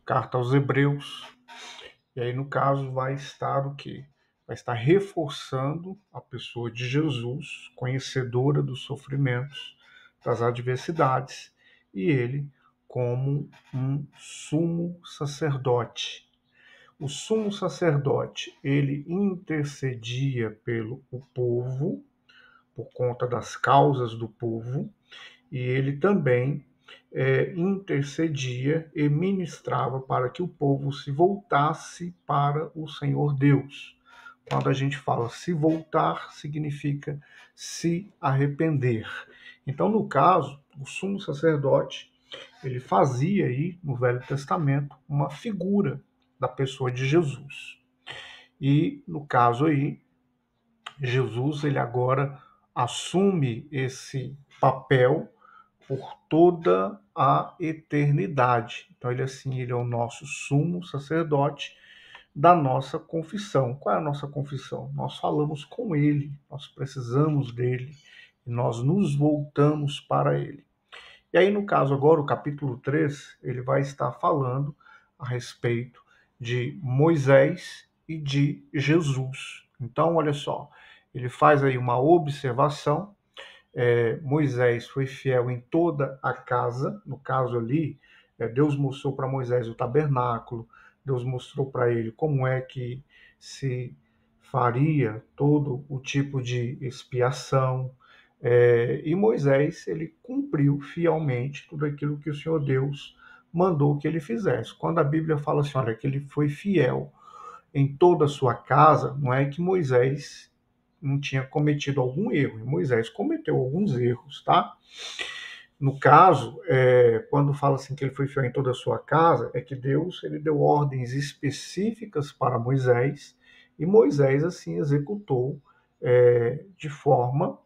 carta aos Hebreus, e aí no caso vai estar o quê? Vai estar reforçando a pessoa de Jesus, conhecedora dos sofrimentos, das adversidades, e ele como um sumo sacerdote. O sumo sacerdote, ele intercedia pelo povo, por conta das causas do povo, e ele também intercedia e ministrava para que o povo se voltasse para o Senhor Deus. Quando a gente fala se voltar, significa se arrepender. Então, no caso, o sumo sacerdote, ele fazia aí, no Velho Testamento, uma figura da pessoa de Jesus. E, no caso aí, Jesus, ele agora assume esse papel por toda a eternidade. Então ele é o nosso sumo sacerdote da nossa confissão. Qual é a nossa confissão? Nós falamos com ele, nós precisamos dele, e nós nos voltamos para ele. E aí, no caso agora, o capítulo 3, ele vai estar falando a respeito de Moisés e de Jesus. Então, olha só, ele faz aí uma observação. Moisés foi fiel em toda a casa. No caso ali, Deus mostrou para Moisés o tabernáculo, Deus mostrou para ele como é que se faria todo o tipo de expiação. E Moisés, ele cumpriu fielmente tudo aquilo que o Senhor Deus mandou que ele fizesse. Quando a Bíblia fala assim, olha, que ele foi fiel em toda a sua casa, não é que Moisés não tinha cometido algum erro. E Moisés cometeu alguns erros, tá? No caso, quando fala assim que ele foi fiel em toda a sua casa, é que Deus ele deu ordens específicas para Moisés e Moisés assim executou de forma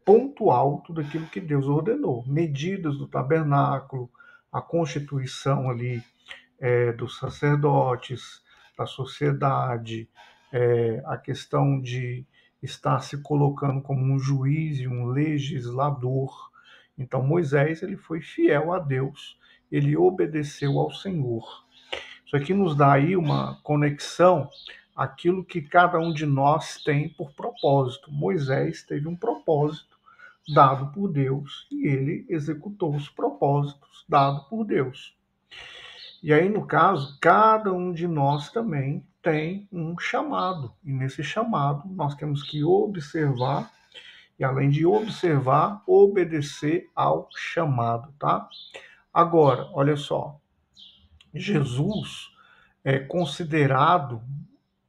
pontual tudo aquilo que Deus ordenou. Medidas do tabernáculo, a constituição ali dos sacerdotes, da sociedade, a questão de estar se colocando como um juiz e um legislador. Então Moisés ele foi fiel a Deus, ele obedeceu ao Senhor. Isso aqui nos dá aí uma conexão àquilo que cada um de nós tem por propósito. Moisés teve um propósito dado por Deus e ele executou os propósitos dados por Deus. E aí, no caso, cada um de nós também tem um chamado. E nesse chamado, nós temos que observar, e além de observar, obedecer ao chamado, tá? Agora, olha só, Jesus é considerado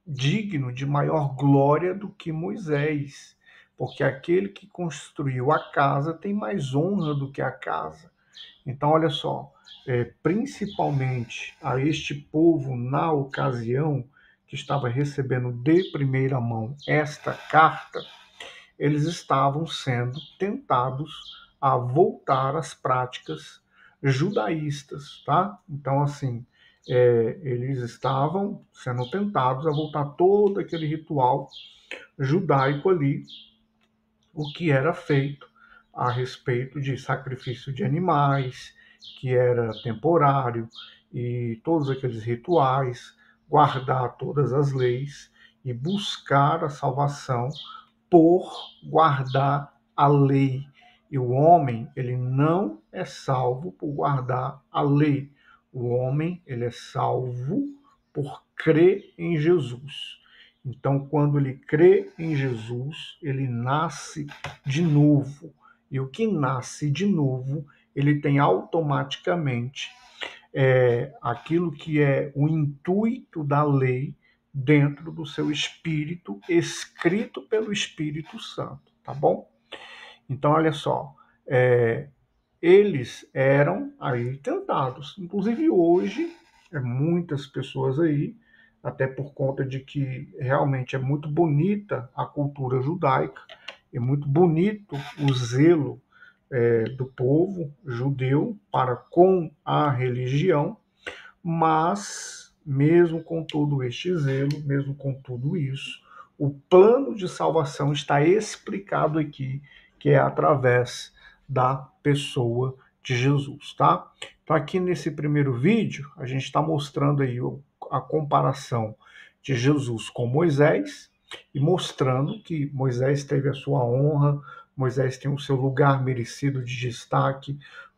digno de maior glória do que Moisés, porque aquele que construiu a casa tem mais honra do que a casa. Então, olha só, principalmente a este povo, na ocasião que estava recebendo de primeira mão esta carta, eles estavam sendo tentados a voltar às práticas judaístas, tá? Então, assim, eles estavam sendo tentados a voltar todo aquele ritual judaico ali, o que era feito a respeito de sacrifício de animais, que era temporário, e todos aqueles rituais, guardar todas as leis e buscar a salvação por guardar a lei. E o homem, ele não é salvo por guardar a lei. O homem, ele é salvo por crer em Jesus. Então, quando ele crê em Jesus, ele nasce de novo. E o que nasce de novo, ele tem automaticamente aquilo que é o intuito da lei dentro do seu espírito, escrito pelo Espírito Santo, tá bom? Então, olha só, eles eram aí tentados. Inclusive hoje, muitas pessoas aí, até por conta de que realmente é muito bonita a cultura judaica, é muito bonito o zelo do povo judeu para com a religião, mas mesmo com todo este zelo, mesmo com tudo isso, o plano de salvação está explicado aqui, que é através da pessoa de Jesus, tá? Então, Então, aqui nesse primeiro vídeo, a gente está mostrando aí a comparação de Jesus com Moisés e mostrando que Moisés teve a sua honra, Moisés tem o seu lugar merecido de destaque,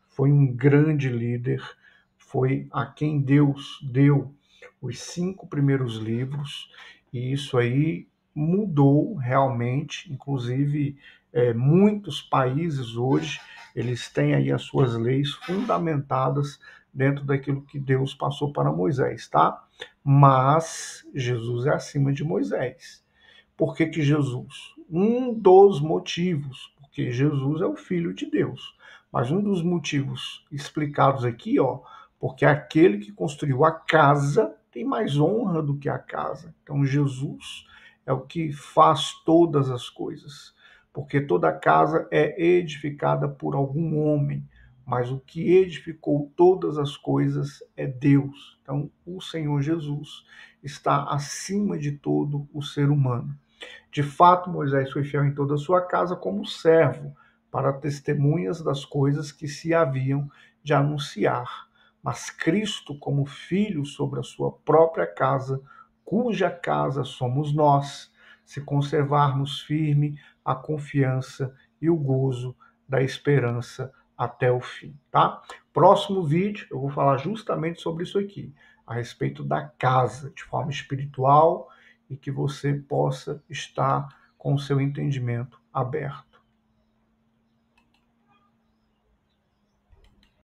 foi um grande líder, foi a quem Deus deu os 5 primeiros livros, e isso aí mudou realmente, inclusive muitos países hoje, eles têm aí as suas leis fundamentadas dentro daquilo que Deus passou para Moisés, tá? Mas Jesus é acima de Moisés. Por que Jesus? Um dos motivos, porque Jesus é o Filho de Deus. Mas um dos motivos explicados aqui, ó, porque aquele que construiu a casa tem mais honra do que a casa. Então Jesus é o que faz todas as coisas, porque toda casa é edificada por algum homem, mas o que edificou todas as coisas é Deus. Então o Senhor Jesus está acima de todo o ser humano. De fato, Moisés foi fiel em toda a sua casa como servo, para testemunhas das coisas que se haviam de anunciar. Mas Cristo, como filho sobre a sua própria casa, cuja casa somos nós, se conservarmos firme a confiança e o gozo da esperança até o fim, tá? Próximo vídeo eu vou falar justamente sobre isso aqui, a respeito da casa, de forma espiritual, e que você possa estar com o seu entendimento aberto.